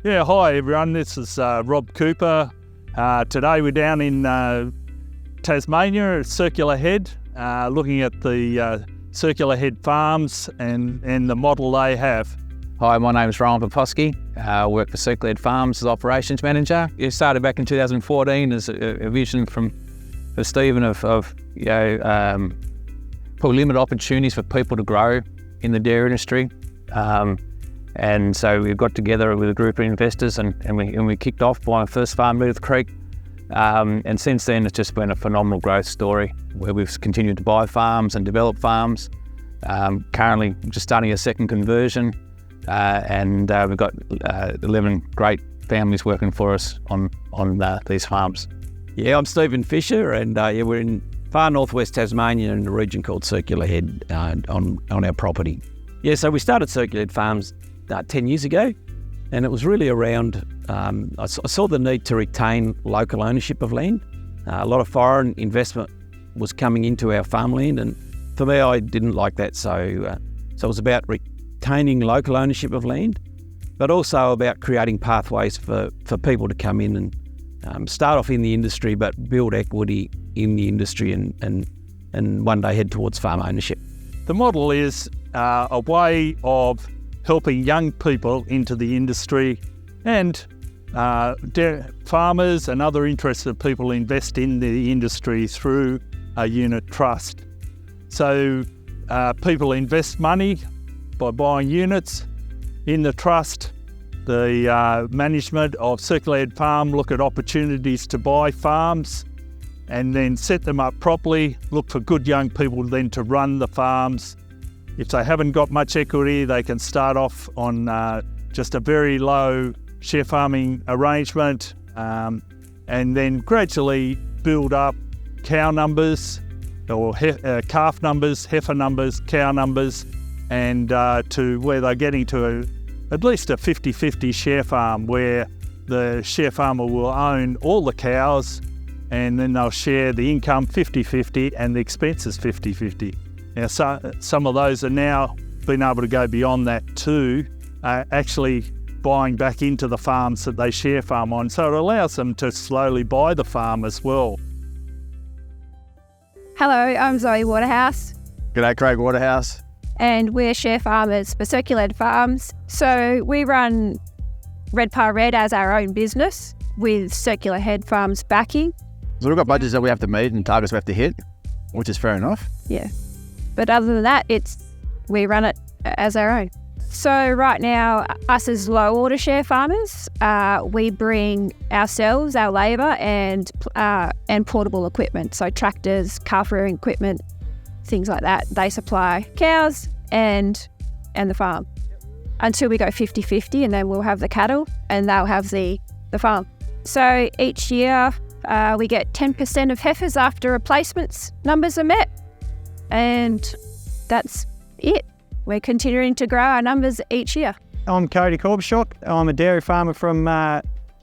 Yeah, hi everyone, this is Rob Cooper. Today we're down in Tasmania at Circular Head, looking at the Circular Head farms and the model they have. Hi, my name is Ryan Poposky. I work for Circular Head Farms as Operations Manager. It started back in 2014 as a vision for Stephen of put limited opportunities for people to grow in the dairy industry. And so we got together with a group of investors and we kicked off buying our first farm, Meredith Creek. And since then, it's just been a phenomenal growth story where we've continued to buy farms and develop farms. Currently, just starting a second conversion, and we've got 11 great families working for us on these farms. Yeah, I'm Stephen Fisher, and we're in far northwest Tasmania in a region called Circular Head on our property. Yeah, so we started Circular Head Farms 10 years ago, and it was really around, I saw the need to retain local ownership of land. A lot of foreign investment was coming into our farmland, and for me, I didn't like that. So it was about retaining local ownership of land, but also about creating pathways for people to come in and start off in the industry, but build equity in the industry and one day head towards farm ownership. The model is a way of helping young people into the industry, and farmers and other interested people invest in the industry through a unit trust. So people invest money by buying units in the trust. The management of Circular Head Farm look at opportunities to buy farms and then set them up properly, look for good young people then to run the farms. If they haven't got much equity, they can start off on just a very low share farming arrangement, and then gradually build up cow numbers or calf numbers, heifer numbers, cow numbers, and to where they're getting to at least a 50-50 share farm, where the share farmer will own all the cows and then they'll share the income 50-50 and the expenses 50-50. Now, some of those are now been able to go beyond that too, actually buying back into the farms that they share farm on. So it allows them to slowly buy the farm as well. Hello, I'm Zoe Waterhouse. G'day, Craig Waterhouse. And we're share farmers for Circular Head Farms. So we run Red Pa Red as our own business with Circular Head Farms backing. So we've got budgets that we have to meet and targets we have to hit, which is fair enough. Yeah. But other than that, we run it as our own. So right now, us as low order share farmers, we bring ourselves, our labour and portable equipment. So tractors, calf rearing equipment, things like that. They supply cows and the farm until we go 50-50, and then we'll have the cattle and they'll have the farm. So each year we get 10% of heifers after replacements numbers are met. And that's it. We're continuing to grow our numbers each year. I'm Cody Corbshock. I'm a dairy farmer from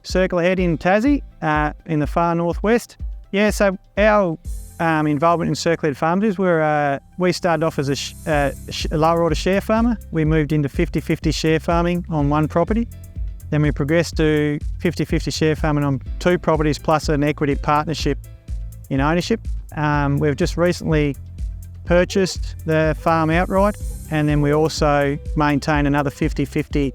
Circular Head in Tassie, in the far northwest. Yeah, so our involvement in Circular Head Farms is we started off as a lower order share farmer. We moved into 50-50 share farming on one property. Then we progressed to 50-50 share farming on two properties plus an equity partnership in ownership. We've just recently purchased the farm outright, and then we also maintain another 50-50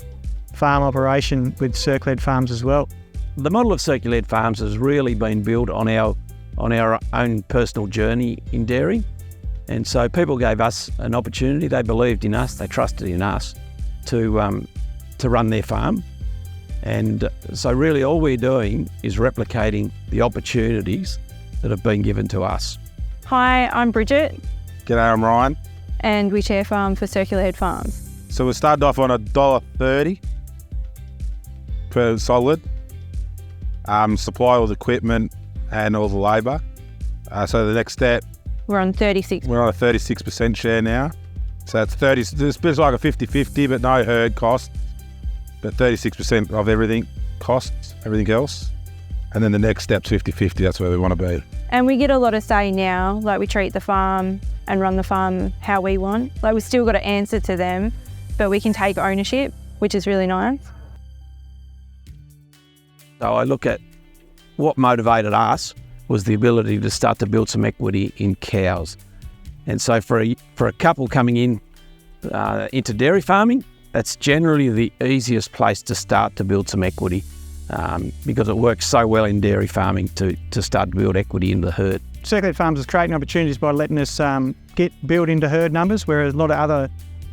farm operation with Circular Head Farms as well. The model of Circular Head Farms has really been built on our own personal journey in dairy, and so people gave us an opportunity. They believed in us, they trusted in us to run their farm, and so really all we're doing is replicating the opportunities that have been given to us. Hi, I'm Bridget. G'day, I'm Ryan. And we share farm for Circular Head Farms. So we started off on $1.30 per solid. Supply all the equipment and all the labour. So the next step, we're on 36. We're on a 36% share now. So it's 30. It's a bit like a 50-50, but no herd costs. But 36% of everything costs, everything else. And then the next step's 50-50. That's where we want to be. And we get a lot of say now. Like, we treat the farm and run the farm how we want. Like, we've still got to answer to them, but we can take ownership, which is really nice. So I look at what motivated us was the ability to start to build some equity in cows. And so for a couple coming in into dairy farming, that's generally the easiest place to start to build some equity because it works so well in dairy farming to start to build equity in the herd. Circulate Farms is creating opportunities by letting us build into herd numbers, whereas a lot of other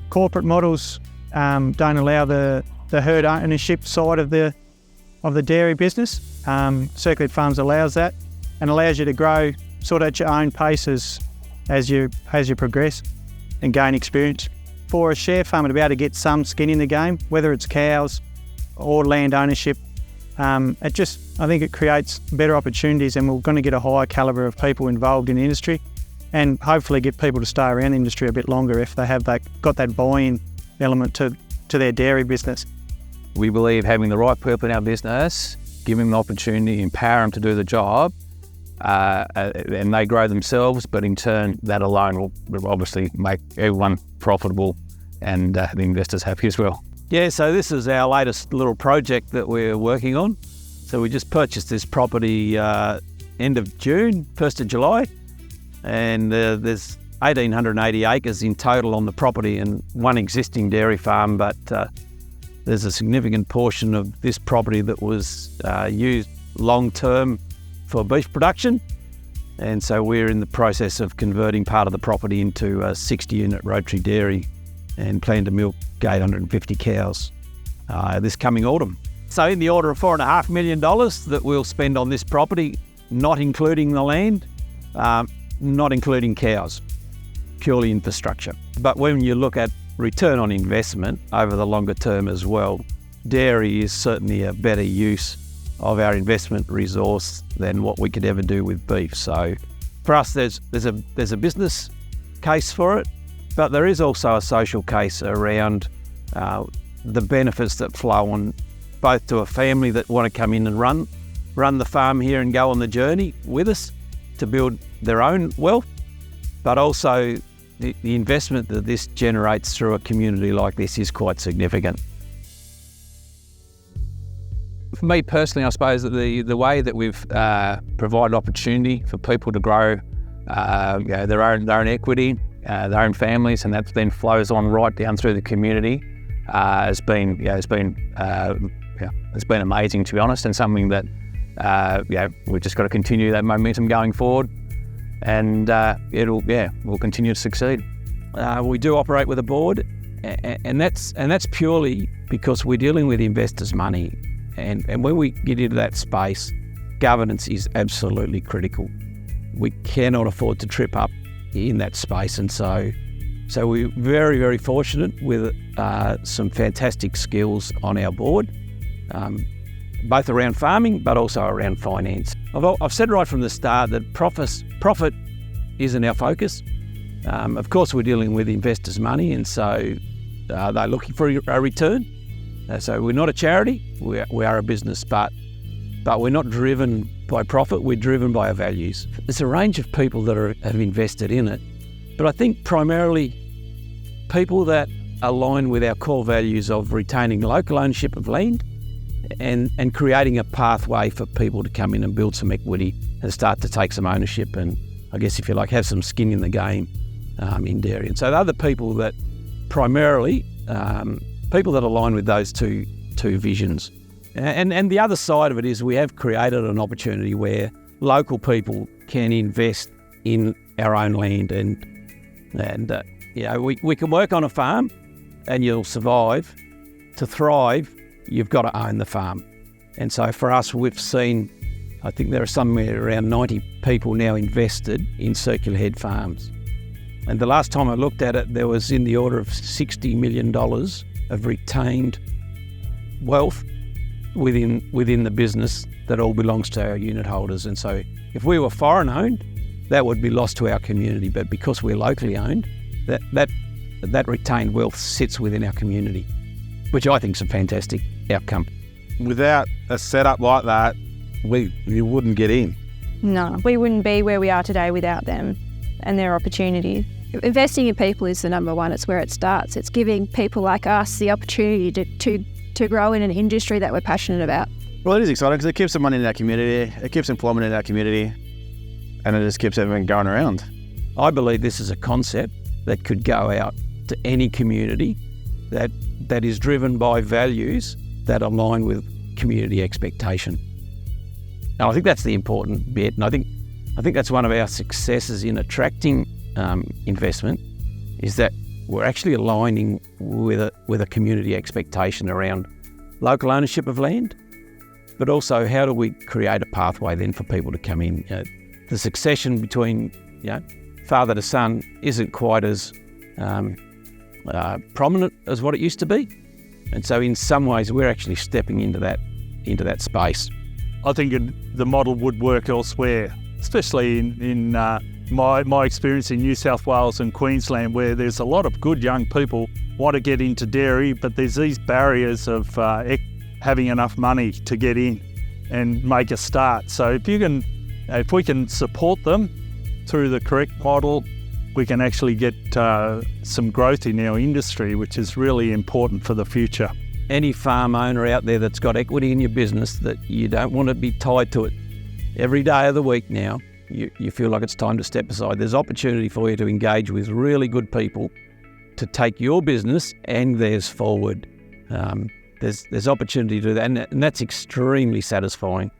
corporate models don't allow the herd ownership side of the dairy business. Circulate Farms allows that and allows you to grow sort of at your own pace as you progress and gain experience. For a share farmer to be able to get some skin in the game, whether it's cows or land ownership, I think it creates better opportunities, and we're going to get a higher calibre of people involved in the industry, and hopefully get people to stay around the industry a bit longer if they have got that buy-in element to their dairy business. We believe having the right people in our business, giving them the opportunity, empower them to do the job, and they grow themselves, but in turn that alone will obviously make everyone profitable and the investors happy as well. Yeah, so this is our latest little project that we're working on. So we just purchased this property end of June, 1st of July, and there's 1,880 acres in total on the property and one existing dairy farm, but there's a significant portion of this property that was used long-term for beef production, and so we're in the process of converting part of the property into a 60-unit rotary dairy and plan to milk 850 cows this coming autumn. So in the order of $4.5 million that we'll spend on this property, not including the land, not including cows, purely infrastructure. But when you look at return on investment over the longer term as well, dairy is certainly a better use of our investment resource than what we could ever do with beef. So for us, there's a business case for it, but there is also a social case around the benefits that flow on both to a family that want to come in and run the farm here and go on the journey with us to build their own wealth, but also the investment that this generates through a community like this is quite significant. For me personally, I suppose that the way that we've provided opportunity for people to grow their own equity, their own families, and that then flows on right down through the community has been amazing, to be honest, and something that we've just got to continue that momentum going forward, and we'll continue to succeed. We do operate with a board, and that's purely because we're dealing with investors' money. And when we get into that space, governance is absolutely critical. We cannot afford to trip up in that space. And so we're very, very fortunate with some fantastic skills on our board, both around farming, but also around finance. I've said right from the start that profit isn't our focus. Of course, we're dealing with investors' money, and so they're looking for a return. So we're not a charity, we are a business, but we're not driven by profit, we're driven by our values. There's a range of people that have invested in it, but I think primarily people that align with our core values of retaining local ownership of land and creating a pathway for people to come in and build some equity and start to take some ownership and, I guess if you like, have some skin in the game in dairy. And so the other people that primarily people that align with those two visions. And the other side of it is we have created an opportunity where local people can invest in our own land and we can work on a farm and you'll survive. To thrive, you've got to own the farm. And so for us, we've seen, I think there are somewhere around 90 people now invested in Circular Head Farms. And the last time I looked at it, there was in the order of $60 million of retained wealth within the business that all belongs to our unit holders. And so if we were foreign owned, that would be lost to our community. But because we're locally owned, that retained wealth sits within our community, which I think is a fantastic outcome. Without a setup like that, you wouldn't get in. No, we wouldn't be where we are today without them and their opportunities. Investing in people is the number one. It's where it starts. It's giving people like us the opportunity to grow in an industry that we're passionate about. Well, it is exciting because it keeps the money in our community, it keeps employment in our community, and it just keeps everything going around. I believe this is a concept that could go out to any community that is driven by values that align with community expectation. And I think that's the important bit, and I think that's one of our successes in attracting investment, is that we're actually aligning with a community expectation around local ownership of land, but also how do we create a pathway then for people to come in. The succession between father to son isn't quite as prominent as what it used to be, and so in some ways we're actually stepping into that space. I think the model would work elsewhere, especially in my experience in New South Wales and Queensland, where there's a lot of good young people want to get into dairy, but there's these barriers of having enough money to get in and make a start. So if we can support them through the correct model, we can actually get some growth in our industry, which is really important for the future. Any farm owner out there that's got equity in your business, that you don't want to be tied to it every day of the week now, you feel like it's time to step aside. There's opportunity for you to engage with really good people to take your business and theirs forward. There's opportunity to do that, and that's extremely satisfying.